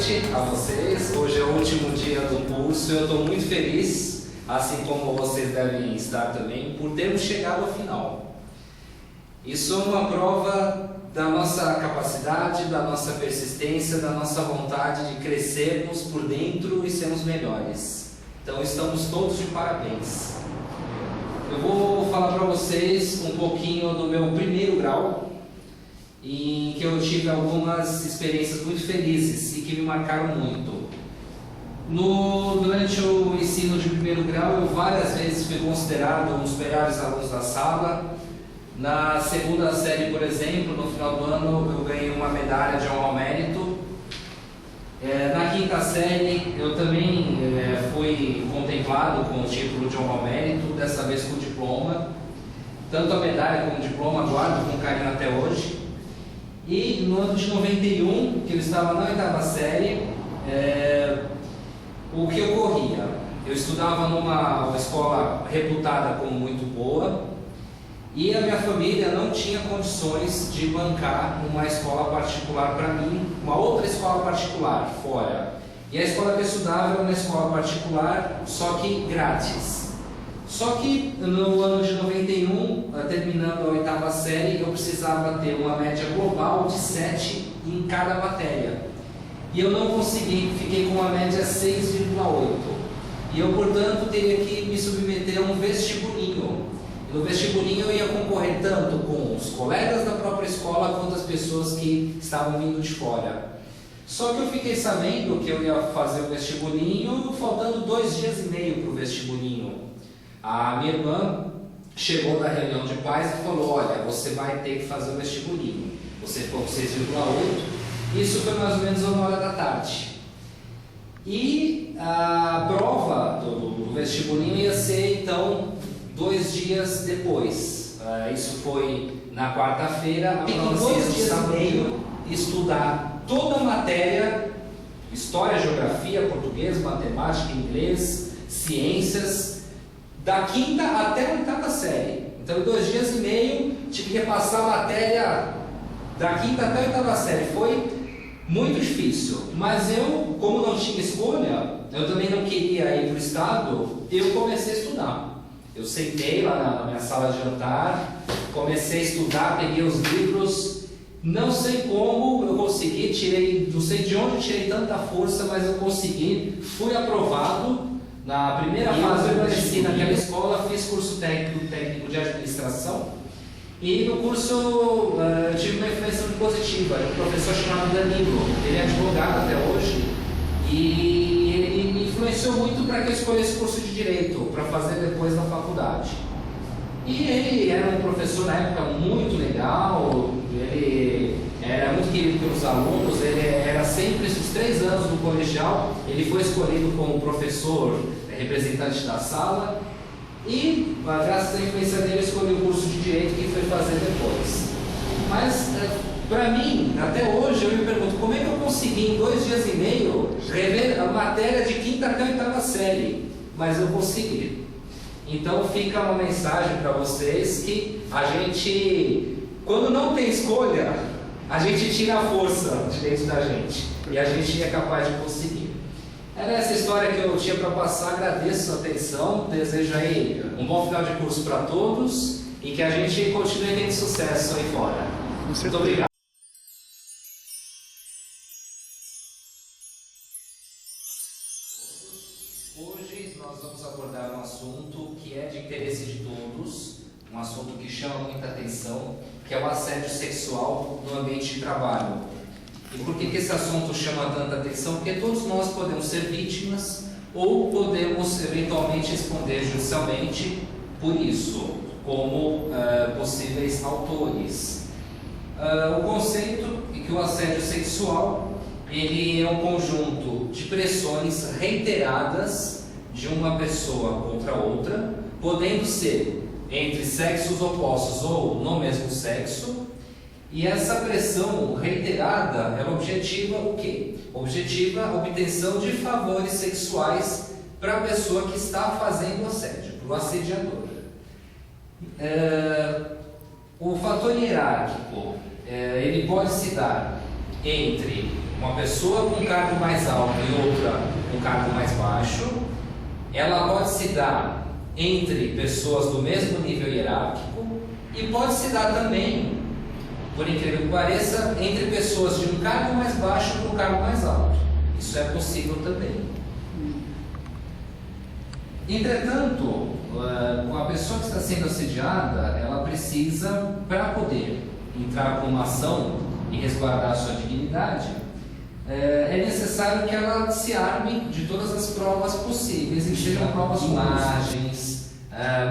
noite a vocês. Hoje é o último dia do curso e eu estou muito feliz, assim como vocês devem estar também, por termos chegado ao final. Isso é uma prova da nossa capacidade, da nossa persistência, da nossa vontade de crescermos por dentro e sermos melhores. Então estamos todos de parabéns. Eu vou falar para vocês um pouquinho do meu primeiro grau, em que eu tive algumas experiências muito felizes e que me marcaram muito. Durante o ensino de primeiro grau, eu várias vezes fui considerado um dos melhores alunos da sala. Na segunda série, por exemplo, no final do ano, eu ganhei uma medalha de honra ao mérito. Na quinta série, eu também fui contemplado com o título de honra ao mérito, dessa vez com diploma. Tanto a medalha como o diploma guardo com carinho até hoje. E no ano de 91, que eu estava na oitava série, o que ocorria? Eu estudava numa escola reputada como muito boa e a minha família não tinha condições de bancar uma escola particular para mim, uma outra escola particular fora. E a escola que eu estudava era uma escola particular, só que grátis. Só que no ano de 91, terminando a oitava série, eu precisava ter uma média global de 7 em cada matéria. E eu não consegui, fiquei com uma média 6,8. E eu, portanto, teria que me submeter a um vestibulinho. E no vestibulinho eu ia concorrer tanto com os colegas da própria escola quanto as pessoas que estavam vindo de fora. Só que eu fiquei sabendo que eu ia fazer o vestibulinho faltando 2 dias e meio para o vestibulinho. A minha irmã chegou na reunião de pais e falou: olha, você vai ter que fazer o vestibulinho. Você ficou com 6,8. Isso foi mais ou menos 1h da tarde. E a prova do vestibulinho ia ser então 2 dias depois. Isso foi na quarta-feira. E com 2 dias e meio estudar toda a matéria: história, geografia, português, matemática, inglês, ciências, da quinta até a oitava série. Então, em 2 dias e meio, tive que repassar a matéria da quinta até a oitava série. Foi muito difícil, mas eu, como não tinha escolha, eu também não queria ir para o estado, eu comecei a estudar. Eu sentei lá na minha sala de jantar, comecei a estudar, peguei os livros, não sei como eu consegui, não sei de onde tirei tanta força, mas eu consegui, fui aprovado. Na primeira fase eu permaneci naquela escola, fiz curso técnico de administração e no curso tive uma influência muito positiva. Um professor chamado Danilo, ele é advogado até hoje e ele me influenciou muito para que eu escolhesse curso de Direito, para fazer depois na faculdade. E ele era um professor na época muito legal, ele era muito querido pelos alunos, ele era sempre, esses 3 anos do colegial, ele foi escolhido como professor representante da sala e, graças à influência dele, eu escolhi o curso de Direito que foi fazer depois. Mas, para mim, até hoje, eu me pergunto, como é que eu consegui em 2 dias e meio rever a matéria de quinta até a oitava série? Mas eu consegui. Então fica uma mensagem para vocês que a gente, quando não tem escolha, a gente tira a força de dentro da gente e a gente é capaz de conseguir. Era essa história que eu tinha para passar. Agradeço a atenção, desejo aí um bom final de curso para todos e que a gente continue tendo sucesso aí fora. Muito obrigado. Hoje nós vamos abordar um assunto que é de interesse de todos, um assunto que chama muita atenção, que é o assédio sexual no ambiente de trabalho. E por que esse assunto chama tanta atenção? Porque todos nós podemos ser vítimas ou podemos eventualmente responder judicialmente por isso, como possíveis autores. O conceito é que o assédio sexual ele é um conjunto de pressões reiteradas de uma pessoa contra outra, podendo ser entre sexos opostos ou no mesmo sexo. E essa pressão reiterada, ela objetiva o quê? Objetiva a obtenção de favores sexuais para a pessoa que está fazendo o assédio, para o assediador. O fator hierárquico, ele pode se dar entre uma pessoa com cargo mais alto e outra com cargo mais baixo, ela pode se dar entre pessoas do mesmo nível hierárquico e pode se dar também, por incrível que pareça, entre pessoas de um cargo mais baixo e um cargo mais alto. Isso é possível também. Entretanto, a pessoa que está sendo assediada, ela precisa, para poder entrar com uma ação e resguardar a sua dignidade, é necessário que ela se arme de todas as provas possíveis, e sejam provas com imagens,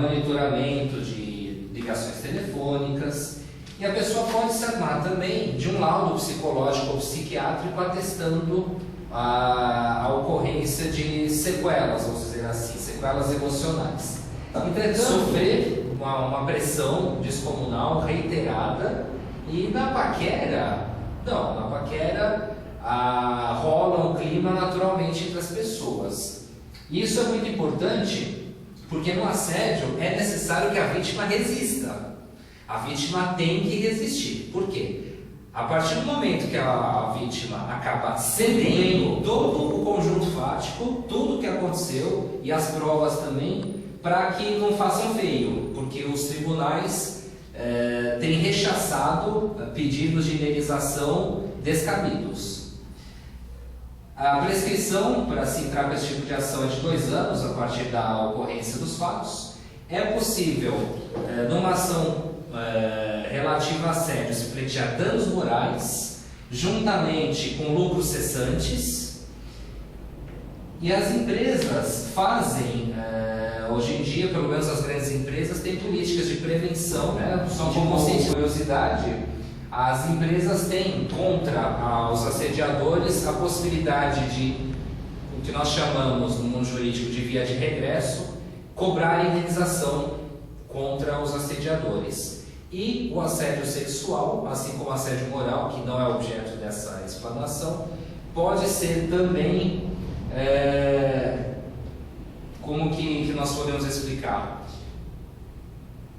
monitoramento de ligações telefônicas, e a pessoa pode se armar também de um laudo psicológico ou psiquiátrico atestando a ocorrência de sequelas, vamos dizer assim, sequelas emocionais. Entretanto, sofrer uma pressão descomunal reiterada, e na paquera, rola um clima naturalmente entre as pessoas. E isso é muito importante, porque no assédio é necessário que a vítima resista. A vítima tem que resistir. Por quê? A partir do momento que a vítima acaba cedendo todo o conjunto fático, tudo o que aconteceu e as provas também, para que não façam feio, porque os tribunais têm rechaçado pedidos de indenização descabidos. A prescrição para se entrar com esse tipo de ação é de 2 anos a partir da ocorrência dos fatos. É possível, numa ação relativa a assédio, se pleitear danos morais, juntamente com lucros cessantes, e as empresas fazem, hoje em dia, pelo menos as grandes empresas, têm políticas de prevenção, só como curiosidade, as empresas têm contra os assediadores a possibilidade de, o que nós chamamos no mundo jurídico de via de regresso, cobrar indenização contra os assediadores. E o assédio sexual, assim como o assédio moral, que não é objeto dessa explanação, pode ser também, como que nós podemos explicar?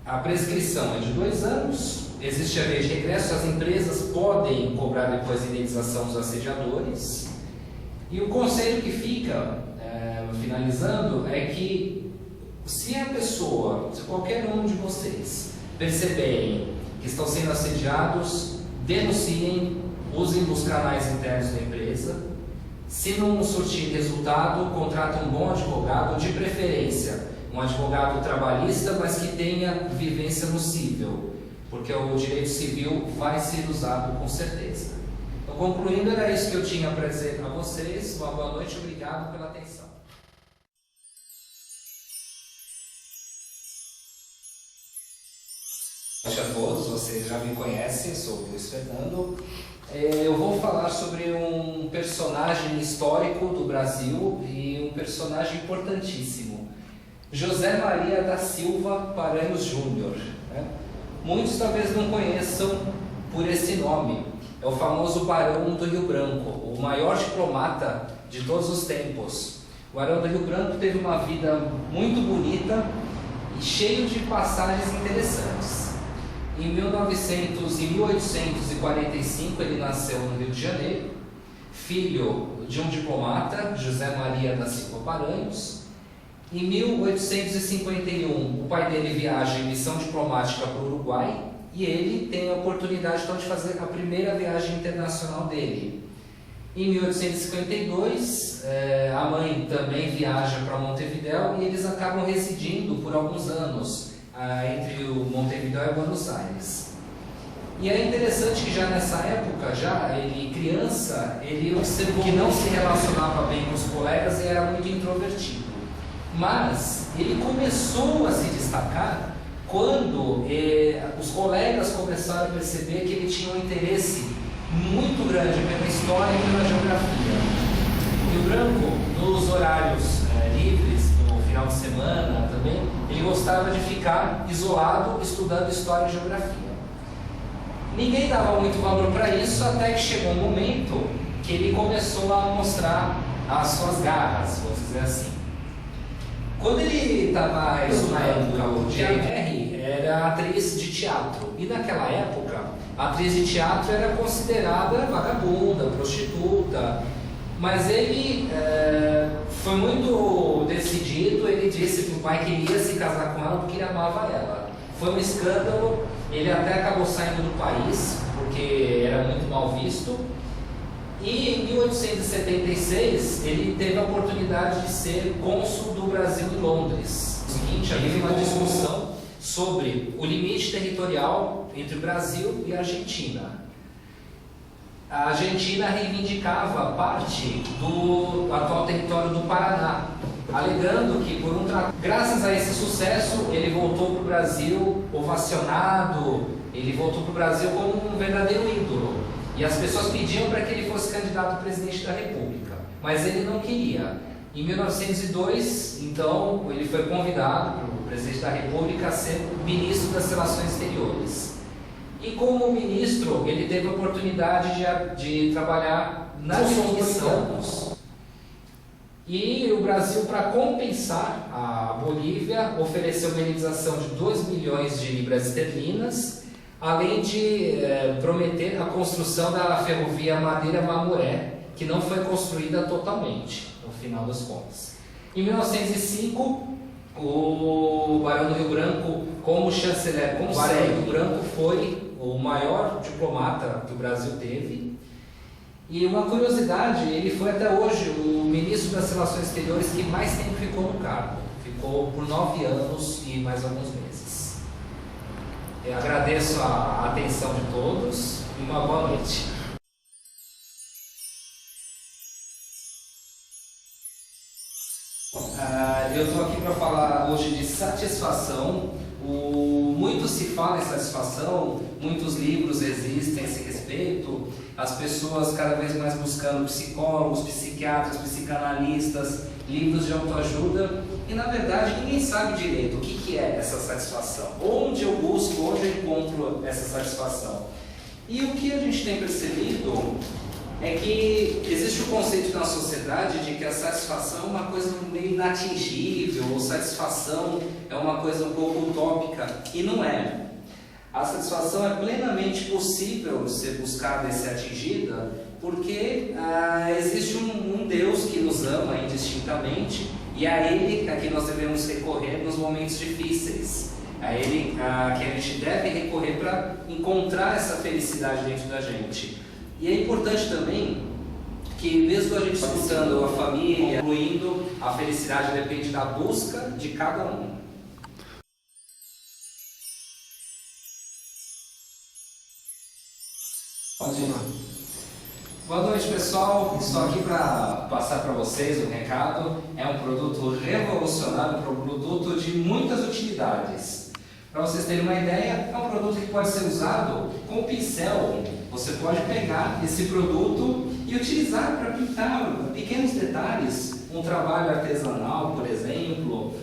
A prescrição é de 2 anos, existe a via de regresso, as empresas podem cobrar depois a indenização dos assediadores, e o conselho que fica, finalizando, é que se a pessoa, se qualquer um de vocês perceberem que estão sendo assediados, denunciem, usem os canais internos da empresa. Se não surtir resultado, contratem um bom advogado, de preferência um advogado trabalhista, mas que tenha vivência no cível, porque o direito civil vai ser usado com certeza. Então, concluindo, era isso que eu tinha para dizer para vocês. Uma boa noite, obrigado pela atenção. Boa noite a todos, vocês já me conhecem, sou o Luiz Fernando. Eu vou falar sobre um personagem histórico do Brasil e um personagem importantíssimo, José Maria da Silva Paranhos Júnior. Muitos talvez não conheçam por esse nome. É o famoso Barão do Rio Branco, o maior diplomata de todos os tempos. O Barão do Rio Branco teve uma vida muito bonita e cheio de passagens interessantes. Em 1845 ele nasceu no Rio de Janeiro, filho de um diplomata, José Maria da Silva Paranhos. Em 1851 o pai dele viaja em missão diplomática para o Uruguai e ele tem a oportunidade então de fazer a primeira viagem internacional dele. Em 1852 a mãe também viaja para Montevidéu e eles acabam residindo por alguns anos entre o Montevidéu e Buenos Aires. E é interessante que já nessa época, ele criança, ele observou que não se relacionava bem com os colegas e era muito introvertido. Mas ele começou a se destacar quando os colegas começaram a perceber que ele tinha um interesse muito grande pela história e pela geografia. Rio Branco, nos horários livres, no final de semana também, ele gostava de ficar isolado estudando história e geografia. Ninguém dava muito valor para isso, até que chegou um momento que ele começou a mostrar as suas garras, vamos dizer assim. Quando ele estava estudando o GMR, era atriz de teatro, e naquela época A atriz de teatro era considerada vagabunda, prostituta, mas ele foi muito decidido. Ele disse para o pai que ele ia se casar com ela porque ele amava ela. Foi um escândalo, ele até acabou saindo do país porque era muito mal visto. E em 1876 ele teve a oportunidade de ser cônsul do Brasil em Londres. O seguinte, havia uma discussão sobre o limite territorial entre o Brasil e a Argentina. A Argentina reivindicava parte do atual território do Paraná, alegando que graças a esse sucesso ele voltou para o Brasil ovacionado, ele voltou para o Brasil como um verdadeiro ídolo. E as pessoas pediam para que ele fosse candidato a presidente da República, mas ele não queria. Em 1902, então, ele foi convidado pelo presidente da República a ser ministro das Relações Exteriores. E como ministro, ele teve a oportunidade de trabalhar na definição. E o Brasil, para compensar a Bolívia, ofereceu uma indenização de 2 milhões de libras esterlinas, além de prometer a construção da ferrovia Madeira-Mamoré, que não foi construída totalmente, no final das contas. Em 1905, o Barão do Rio Branco, como chanceler, o Barão do Rio Branco foi o maior diplomata que o Brasil teve. E uma curiosidade, ele foi até hoje o ministro das Relações Exteriores que mais tempo ficou no cargo. Ficou por 9 anos e mais alguns meses. Eu agradeço a atenção de todos e uma boa noite. Eu estou aqui para falar hoje de satisfação. Muito se fala em satisfação, muitos livros existem a esse respeito, as pessoas cada vez mais buscando psicólogos, psiquiatras, psicanalistas, livros de autoajuda, e na verdade ninguém sabe direito o que é essa satisfação, onde eu busco, onde eu encontro essa satisfação. E o que a gente tem percebido é que existe o conceito na sociedade de que a satisfação é uma coisa meio inatingível, ou satisfação é uma coisa um pouco utópica, e não é. A satisfação é plenamente possível ser buscada e ser atingida, porque existe um Deus que nos ama indistintamente, e a Ele a que nós devemos recorrer nos momentos difíceis. A Ele que a gente deve recorrer para encontrar essa felicidade dentro da gente. E é importante também que, mesmo a gente escutando a família, concluindo, a felicidade depende da busca de cada um. Pode ir. Boa noite, pessoal. Estou aqui para passar para vocês um recado. É um produto revolucionário, um produto de muitas utilidades. Para vocês terem uma ideia, é um produto que pode ser usado com pincel. Você pode pegar esse produto e utilizar para pintar pequenos detalhes, um trabalho artesanal, por exemplo,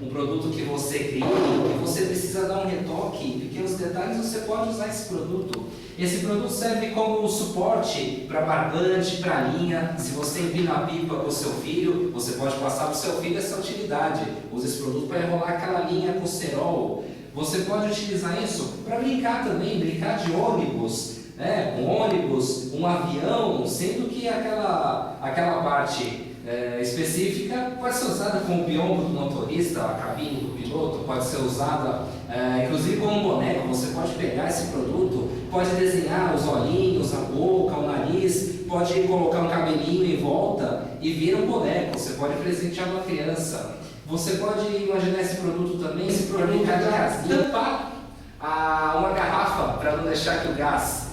um produto que você cria, que você precisa dar um retoque, pequenos detalhes, você pode usar esse produto. Esse produto serve como suporte para barbante, para linha. Se você empina a pipa com o seu filho, você pode passar para o seu filho essa utilidade. Usa esse produto para enrolar aquela linha com cerol. Você pode utilizar isso para brincar também, brincar de ônibus, né? Um ônibus, um avião, sendo que aquela parte específica pode ser usada como biombo do motorista, a cabine do piloto, pode ser usada inclusive como um boneco. Você pode pegar esse produto, pode desenhar os olhinhos, a boca, o nariz, pode colocar um cabelinho em volta e vira um boneco. Você pode presentear uma criança. Você pode imaginar esse produto também, para brincar de casinha, tampar uma garrafa para não deixar que o gás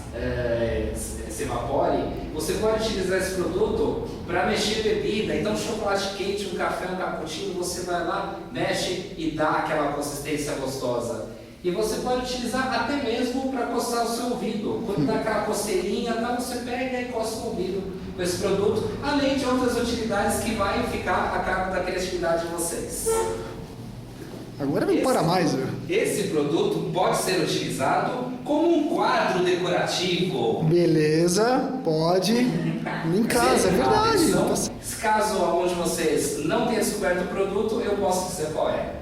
se evapore. Você pode utilizar esse produto para mexer bebida. Então, chocolate quente, um café, um cappuccino, você vai lá, mexe e dá aquela consistência gostosa. E você pode utilizar até mesmo para coçar o seu ouvido. Quando dá aquela coceirinha, você pega e coça o ouvido com esse produto, além de outras utilidades que vai ficar a cargo da criatividade de vocês. Agora não para mais. Esse produto pode ser utilizado como um quadro decorativo. Beleza, pode. Em casa, é verdade. Caso onde vocês não tenham descoberto o produto, eu posso dizer qual é.